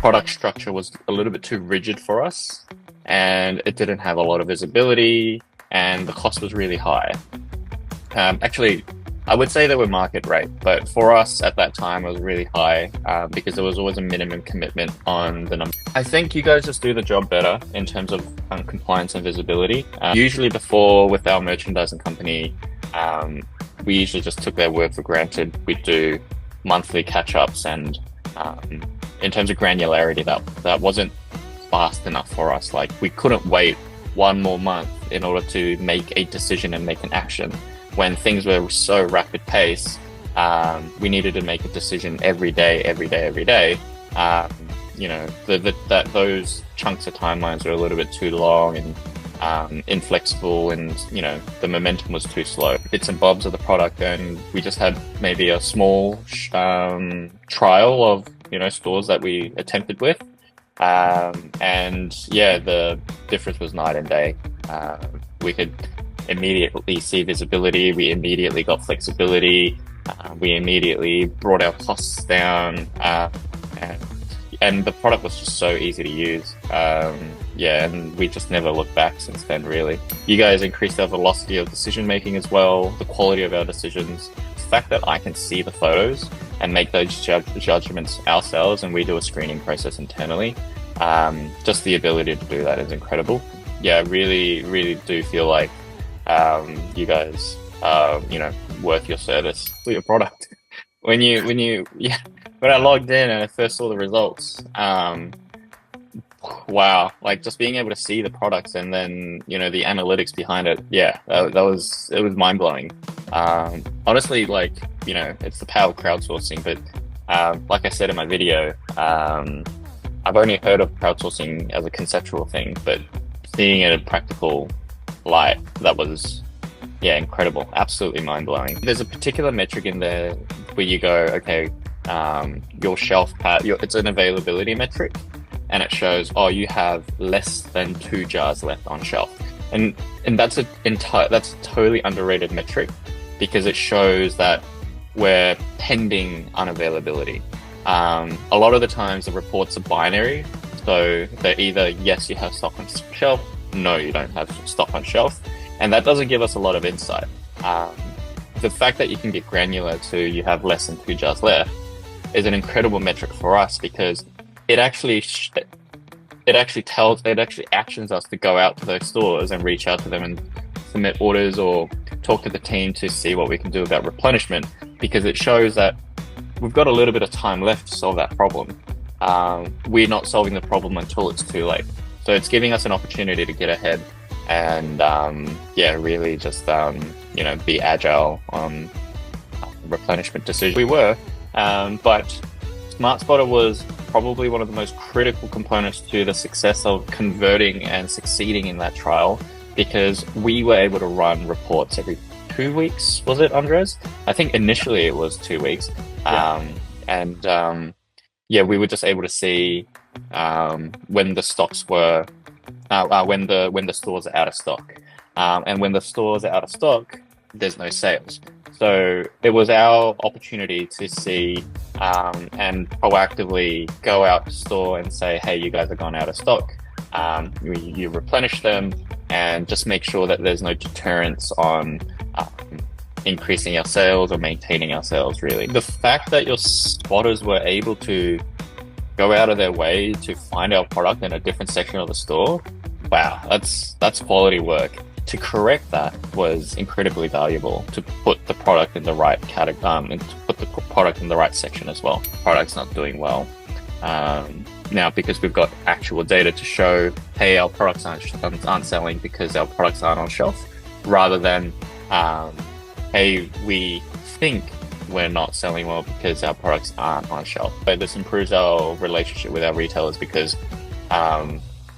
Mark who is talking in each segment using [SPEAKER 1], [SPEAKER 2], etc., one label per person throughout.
[SPEAKER 1] product structure was a little bit too rigid for us, and it didn't have a lot of visibility, and the cost was really high. Actually, I would say they were market rate, but for us at that time, it was really high because there was always a minimum commitment on the number. I think you guys just do the job better in terms of compliance and visibility. Usually before, with our merchandising company, we usually just took their word for granted. We'd do monthly catch-ups, and in terms of granularity, that wasn't fast enough for us. Like, we couldn't wait one more month in order to make a decision and make an action. When things were so rapid pace, we needed to make a decision every day. You know, those chunks of timelines were a little bit too long and inflexible, and you know, the momentum was too slow. Bits and bobs of the product, and we just had maybe a small trial of, you know, stores that we attempted with, and yeah, the difference was night and day. We could immediately see visibility, we immediately got flexibility, we immediately brought our costs down, and the product was just so easy to use. Yeah, and we just never looked back since then, really. You guys increased our velocity of decision making as well, the quality of our decisions. The fact that I can see the photos and make those judgments ourselves, and we do a screening process internally. Just the ability to do that is incredible. Yeah, I really do feel like you guys are, you know, worth your service for your product. When I logged in and I first saw the results, wow, like just being able to see the products and then, you know, the analytics behind it, yeah, it was mind-blowing. Honestly, like, you know, it's the power of crowdsourcing, but like I said in my video, I've only heard of crowdsourcing as a conceptual thing, but seeing it in practical light, that was, yeah, incredible, absolutely mind-blowing. There's a particular metric in there where you go, okay, your shelf pad, it's an availability metric, and it shows, oh, you have less than 2 jars left on shelf, and that's a totally underrated metric, because it shows that we're pending unavailability. A lot of the times the reports are binary, so they're either yes, you have stock on shelf, no, you don't have stock on shelf, and that doesn't give us a lot of insight. The fact that you can get granular to you have less than 2 jars left is an incredible metric for us, because it actually actions us to go out to those stores and reach out to them and submit orders or talk to the team to see what we can do about replenishment, because it shows that we've got a little bit of time left to solve that problem. We're not solving the problem until it's too late. So it's giving us an opportunity to get ahead and, yeah, really just, you know, be agile on replenishment decisions. We were, but Smartspotter was probably one of the most critical components to the success of converting and succeeding in that trial, because we were able to run reports every 2 weeks, was it, Andres? I think initially it was 2 weeks. Yeah. Yeah, we were just able to see when the stocks were, when the stores are out of stock. And when the stores are out of stock, there's no sales. So it was our opportunity to see and proactively go out to store and say, hey, you guys have gone out of stock. You replenish them, and just make sure that there's no deterrence on increasing our sales or maintaining our sales, really. The fact that your spotters were able to go out of their way to find our product in a different section of the store, wow, that's quality work. To correct that was incredibly valuable, to put the product in the right category, and to put the product in the right section as well. Product's not doing well. Now, because we've got actual data to show, hey, our products aren't selling because our products aren't on shelf, rather than, hey, we think we're not selling well because our products aren't on shelf. But this improves our relationship with our retailers, because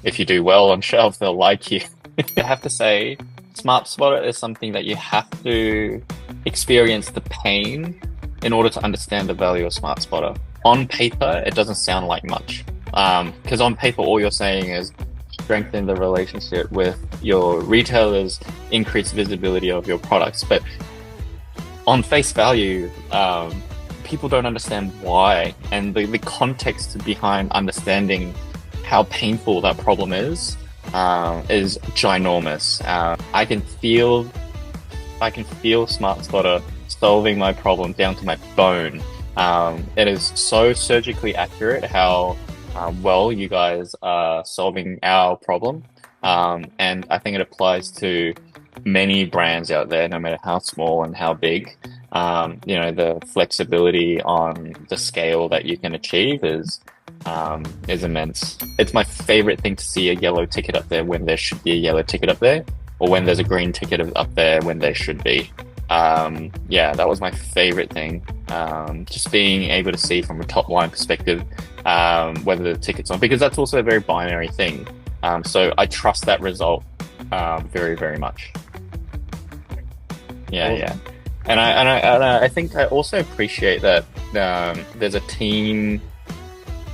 [SPEAKER 1] if you do well on shelf, they'll like you. I have to say, Smartspotter is something that you have to experience the pain in order to understand the value of Smartspotter. On paper, it doesn't sound like much, because on paper, all you're saying is strengthen the relationship with your retailers, increase visibility of your products. But on face value, people don't understand why, and the context behind understanding how painful that problem is ginormous. I can feel Smartspotter solving my problem down to my bone. It is so surgically accurate how well you guys are solving our problem. And I think it applies to many brands out there, no matter how small and how big. The flexibility on the scale that you can achieve is immense. It's my favorite thing to see a yellow ticket up there when there should be a yellow ticket up there, or when there's a green ticket up there when there should be. That was my favorite thing. Just being able to see from a top line perspective whether the ticket's on, because that's also a very binary thing. So I trust that result very, very much. Yeah. And I think I also appreciate that there's a team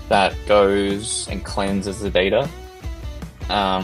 [SPEAKER 1] that goes and cleanses the data,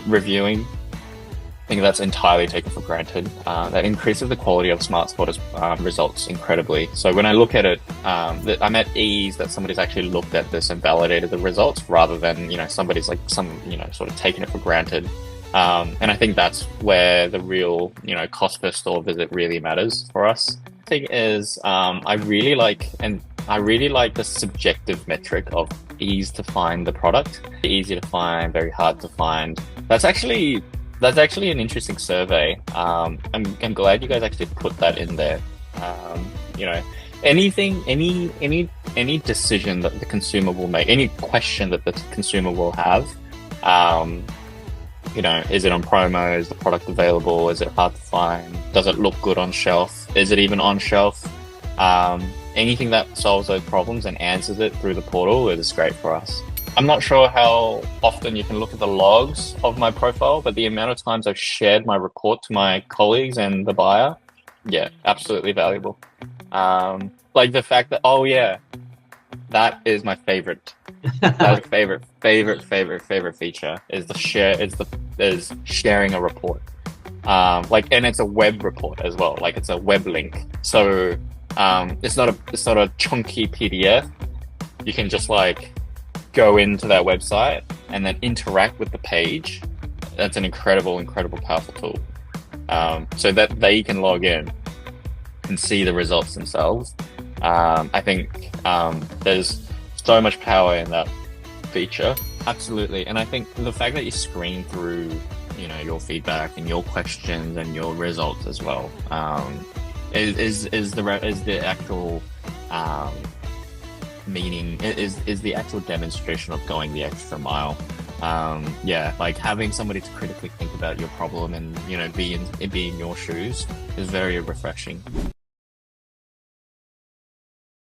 [SPEAKER 1] reviewing. I think that's entirely taken for granted. That increases the quality of Smartspotter's results incredibly. So when I look at it, I'm at ease that somebody's actually looked at this and validated the results, rather than somebody's sort of taking it for granted. And I think that's where the real cost per store visit really matters for us. The thing is, I really like the subjective metric of ease to find the product. Easy to find, very hard to find. That's actually an interesting survey. I'm glad you guys actually put that in there. Any decision that the consumer will make, any question that the consumer will have, is it on promo? Is the product available? Is it hard to find? Does it look good on shelf? Is it even on shelf? Anything that solves those problems and answers it through the portal is great for us. I'm not sure how often you can look at the logs of my profile, but the amount of times I've shared my report to my colleagues and the buyer, absolutely valuable. Like the fact that, that is my favorite. That's my favorite feature is sharing a report. And it's a web report as well. Like it's a web link. So it's not a chunky PDF. You can just go into their website and then interact with the page. That's an incredible, powerful tool. So that they can log in and see the results themselves. I think there's so much power in that feature. Absolutely. And I think the fact that you screen through, your feedback and your questions and your results as well, is the actual meaning, is the actual demonstration of going the extra mile. Having somebody to critically think about your problem and be in your shoes is very refreshing.